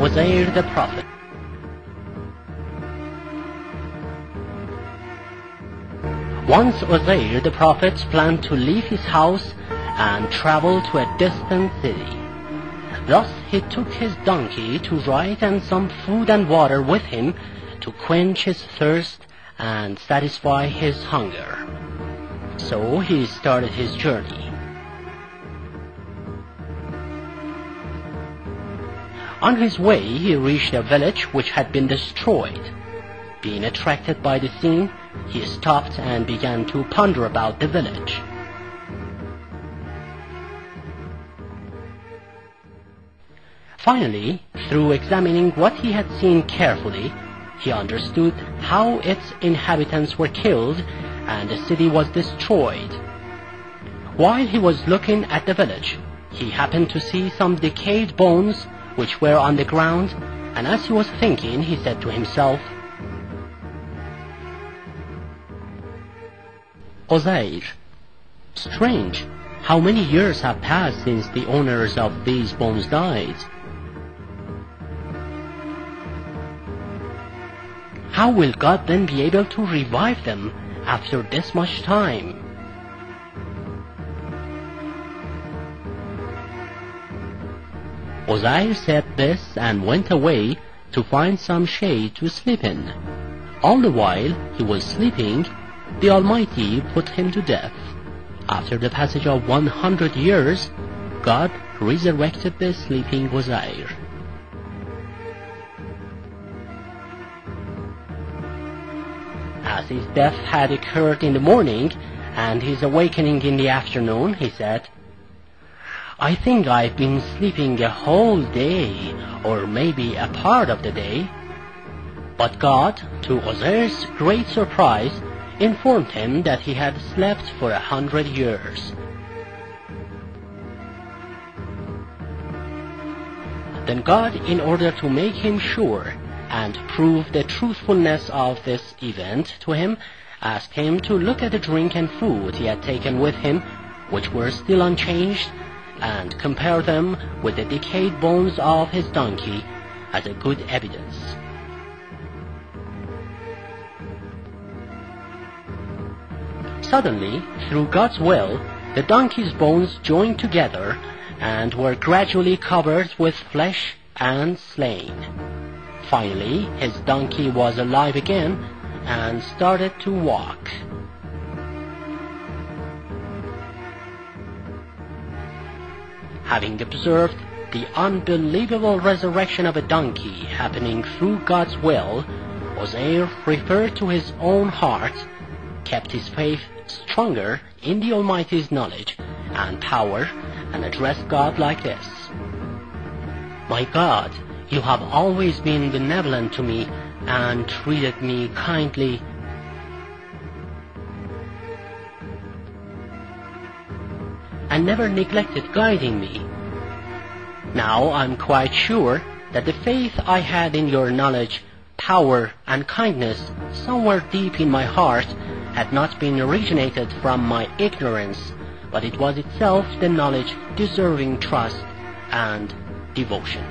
Ozair the Prophet. Once Ozair the Prophet planned to leave his house and travel to a distant city. Thus he took his donkey to ride and some food and water with him to quench his thirst and satisfy his hunger. So he started his journey. On his way he reached a village which had been destroyed. Being attracted by the scene, he stopped and began to ponder about the village. Finally, through examining what he had seen carefully, he understood how its inhabitants were killed and the city was destroyed. While he was looking at the village, he happened to see some decayed bones which were on the ground, and as he was thinking, he said to himself, "Ozair, strange, how many years have passed since the owners of these bones died? How will God then be able to revive them after this much time?" Ozair said this and went away to find some shade to sleep in. All the while he was sleeping, the Almighty put him to death. After the passage of 100 years, God resurrected the sleeping Ozair. As his death had occurred in the morning and his awakening in the afternoon, he said, "I think I've been sleeping a whole day, or maybe a part of the day." But God, to Ozair's great surprise, informed him that he had slept for 100 years. Then God, in order to make him sure and prove the truthfulness of this event to him, asked him to look at the drink and food he had taken with him, which were still unchanged, and compare them with the decayed bones of his donkey as a good evidence. Suddenly, through God's will, the donkey's bones joined together and were gradually covered with flesh and slain. Finally, his donkey was alive again and started to walk. Having observed the unbelievable resurrection of a donkey happening through God's will, Ozair referred to his own heart, kept his faith stronger in the Almighty's knowledge and power, and addressed God like this: "My God, you have always been benevolent to me and treated me kindly. And never neglected guiding me. Now I'm quite sure that the faith I had in your knowledge, power, and kindness somewhere deep in my heart had not been originated from my ignorance, but it was itself the knowledge deserving trust and devotion."